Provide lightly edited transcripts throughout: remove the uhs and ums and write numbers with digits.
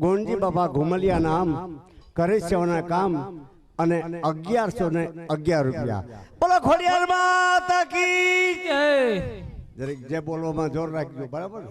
गोंजी बाबा घुमलिया नाम करे सेवाना काम अने 1111 रुपया बोलो खोडियार माता की जय। जरे जे बोलवामां जोर राखજો बराबर।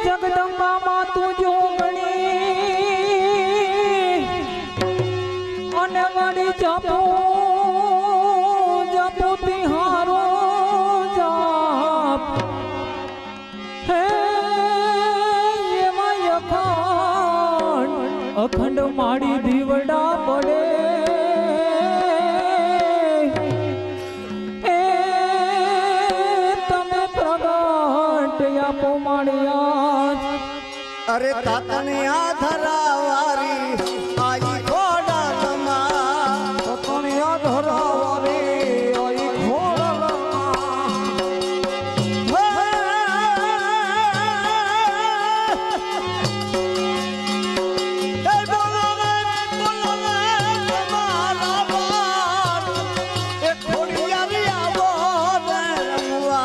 जगदंबा मां तू जो जपो जपो तिहारो जाप हे अखंड माड़ी दीवड़ा पड़े ए तमे प्रगट आपो माड़िया अरे तातने आधरावारी आई घोड़ा लमा तातने आधरावारी आई घोड़ा लमा तुम्हारा बार एक घोड़िया रिया बोल रंगवा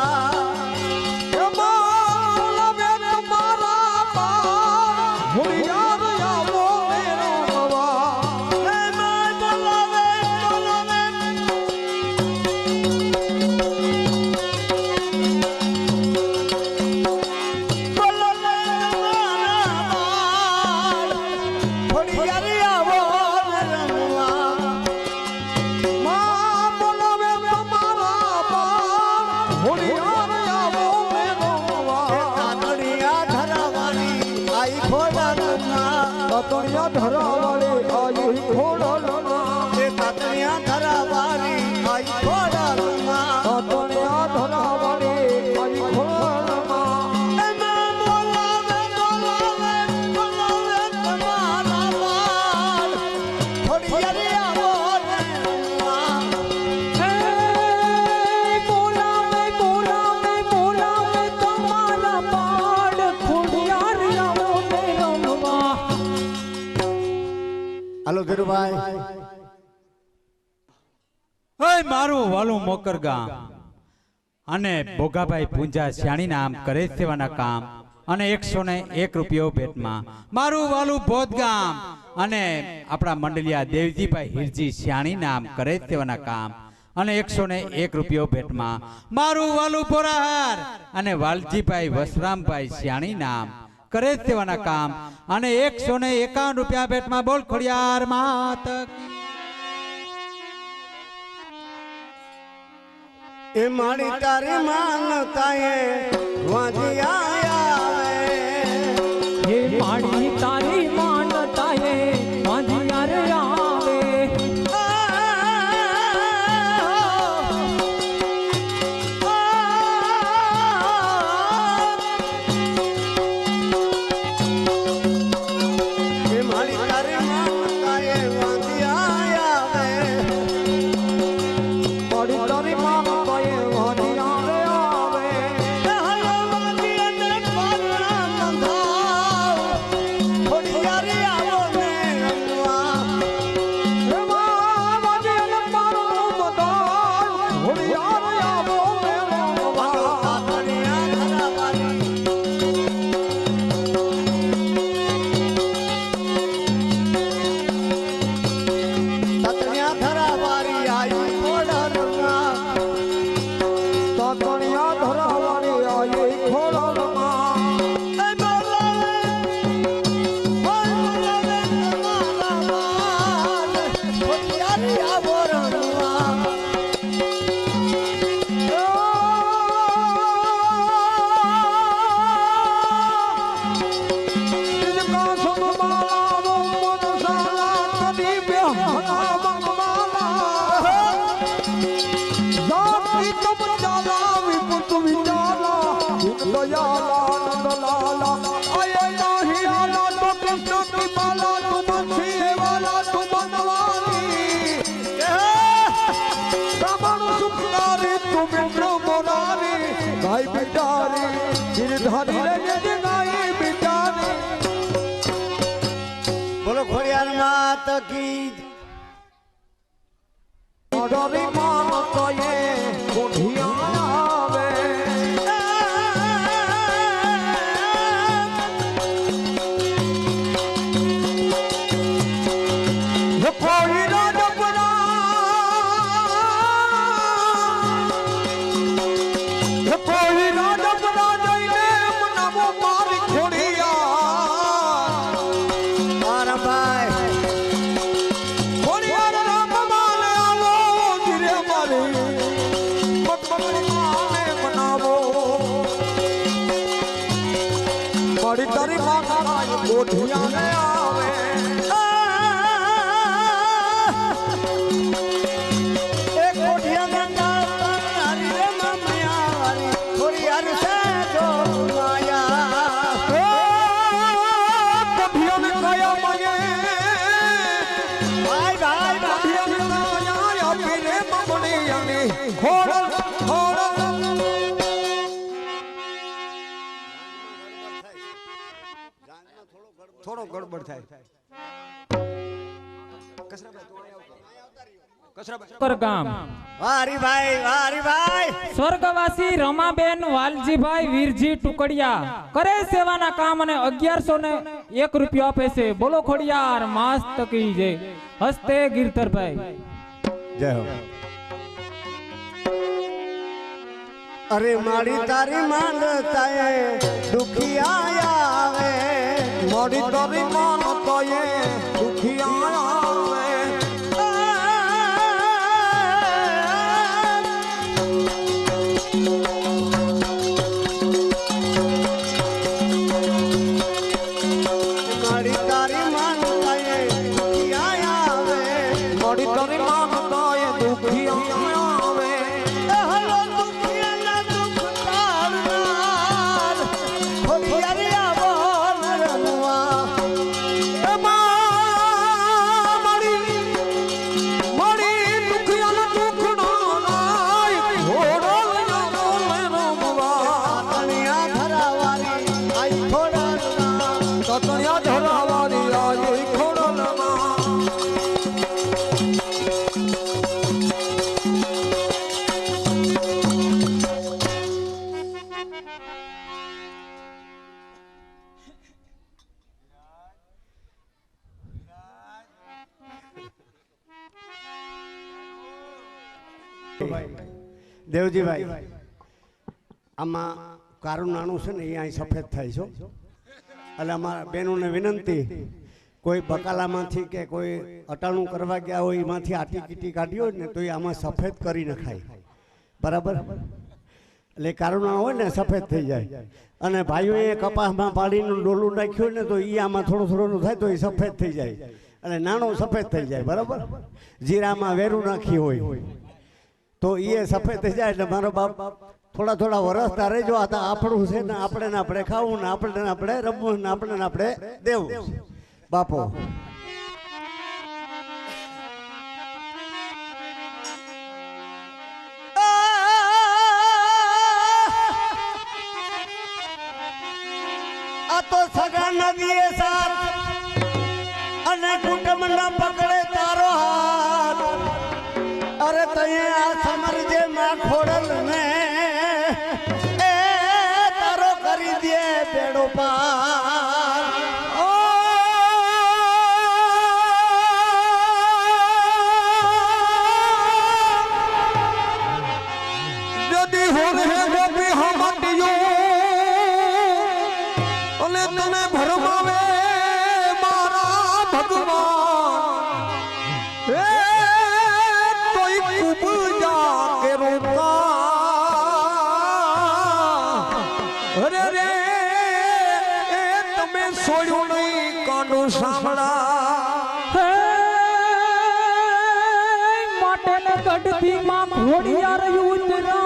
तातनिया धरावाली आई घोड़ा लमा तातनिया धरावाली आई घोड़ा लमा तातनिया धरावाली आई घोड़ा लमा तुम्हारा बाल थोड़ी अरिया तुम्हारा बाल थोड़ी अरिया हेलो धीरू भाई ओए मारू वालू मोकर गाम अने भोगाभाई पूंजा श्याणी नाम करे सेवाना काम अने 101 रुपयो भेट में मारू वालू बोध गाम अने अपना मंडलिया देवजी भाई हिरजी श्याणी नाम करे सेवाना काम अने 101 रुपयो भेट में मारू वालू पोराहार अने वालजी भाई वसराम भाई श्याणी नाम करे सेवाना काम अने 151 रुपया भेट में बोल खोडियार मात ए माड़ी तारी मान માનતાએ વાંધિયા આવે હે માડી તારી માનતાએ વાંધિયા રે આવે બોલો ખોડિયાર માત કી તારી માનતાએ વાંધિયા આવે કોઈ રાજપરા કોઈ રાજપરા જઈને મનાવો મારી ખોડિયા મારા ભાઈ ખોડિયાર રામ માને આવો ધીરે મારી મકમકડી માને મનાવો મારી તારી માતા ગોઠિયા ને આવે એક કોઠિયા ગંગા તારી રે મમ્યા વારી ખોડિયાર છે જો માયા ગોઠિયા ને કયા માગે ભાઈ ભાઈ ગોઠિયા ને કયા આપીને મમણી અને ખોડલ ખોડલ થોડો ગડબડ થાય ગામ વાહ હરિભાઈ સ્વર્ગવાસી રમાબેન વાલજીભાઈ વીરજી ટુકડિયા કરે સેવાના કામ અને 1101 રૂપિયો આપે છે બોલો ખોડિયાર મસ્ત કી જય હસ્તે ગિરધરભાઈ જય હો અરે મારી તારી માનતાએ દુખિયા આવે મોડી તારી માનતાએ દુખિયા આવે મારી તારી માનતાએ દુખિયા આવે મોડી તારી માનતાએ દુખિયા આવે હલો દુખિયાના દુખ તારનાર ખોડિયાર આવો નરમવા તણિયા ધરાવારી આઈ ખોડાના દેવજીભાઈ આમાં કારું નાણું છે ને એ અહીં સફેદ થાય છે એટલે અમારા બહેનોને વિનંતી કોઈ બકાલામાંથી કે કોઈ અટાણું કરવા ગયા હોય એમાંથી આટી કીટી કાઢી હોય ને તો એ આમાં સફેદ કરી નખાય બરાબર એટલે કારુણા હોય ને સફેદ થઈ જાય અને ભાઈઓએ કપાસમાં પાડીનું ડોલું નાખ્યું ને તો ઈ આમાં થોડું થોડું થાય તો એ સફેદ થઈ જાય અને નાણું સફેદ થઈ જાય બરાબર જીરામાં વેરું નાખી હોય તો એ સફેદ થઈ જાય એટલે મારો બાપ થોડા થોડા વરસ તારે જો આ આપણું છે ને આપણે ખાવું ને આપણે રમવું ને આપણે દેવું બાપો તો સગા નદીએ સાથ અને કુટુંબ ના પકડે તારો હાથ અરે તયે આ સમરજે માં ખોડલ ને એ તારો કરી દે બેડો પાર यदि हो रहे गोपी हमटियो तने भरमावे मारा भगवान ए तोई खूब जाके रोका अरे रे ए तमे सोयो नहीं कांडो सामड़ा માટેલ ગઢથી માં ઘોડિયાર ઉતરા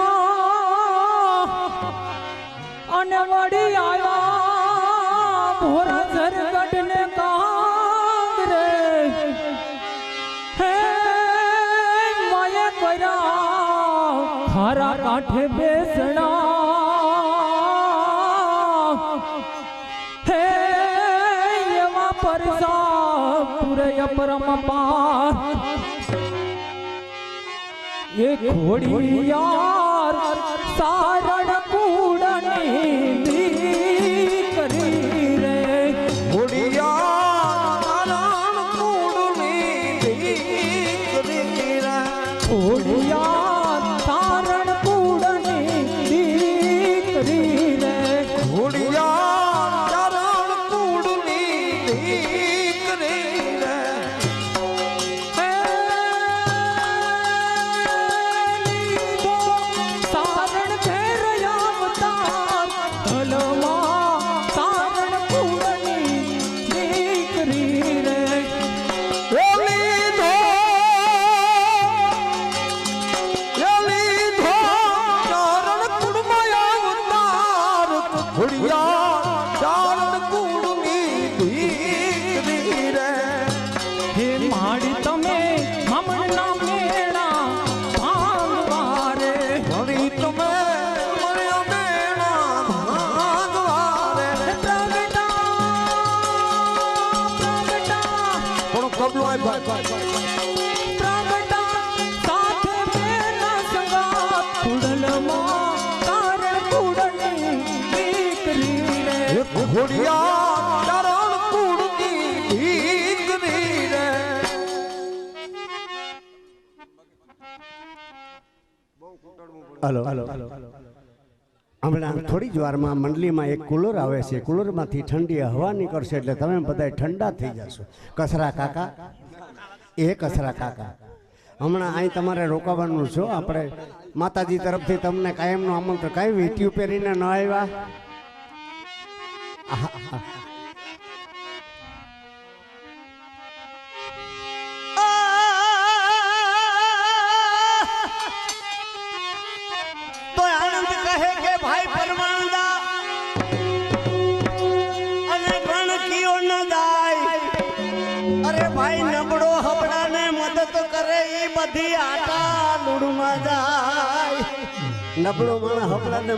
અને વળી આવ્યા ભોરા ઝરગઢ ને કાંગ રે હે માયા કર્યા ખારા કાંઠે બેસણા હે એવા પરસા પુરે પરમ પાર ये घोड़ियार सारण कूड़नी करी रे घोड़ियार सारण कूड़नी करी रे घोड़ियार सारण कूड़नी करी रे घोड़ियार सारण कूड़नी करी रे सारण घेर अवतार धलमा सारण कूड़नी करी रे एली धो चारण कुड़माया अवतार घोड़ियार चारण कूड़नी करी रे हे माड़ी तमे ममना मेणा भांगवारे घड़ी તમે મળ્યા બેના ભાગવારે પ્રગટા થોડો કબલો આય ભાઈ પ્રગટા સાથે મેના સંગા કુડલમાં તારણ કુડની દીકરી રે ઘોડિયા ચારણ કુડની દીકરી રે હલો હમણાં થોડી જ વારમાં મંડલીમાં એક કુલર આવે છે કુલરમાંથી ઠંડી હવા નીકળશે એટલે તમે બધા ઠંડા થઈ જશો કસરા કાકા એ કસરા કાકા હમણાં અહીં તમારે રોકાવાનું છો આપણે માતાજી તરફથી તમને કાયમનું આમંત્રણ કાંઈ વીંટ્યું પહેરીને ન આવ્યા તો આનંદ કહે કે ભાઈ પરમાનંદા અને ગણકીઓ ન દાય અરે ભાઈ નબળો હબડાને મદદ કરે ઈ બધી આટા લૂડમાં જાય નબળો માણસ હબડાને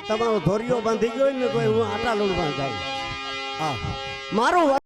તમારો ધોરિયો બાંધી ગયો ને તો હું આટા લૂડમાં જાય હા મારું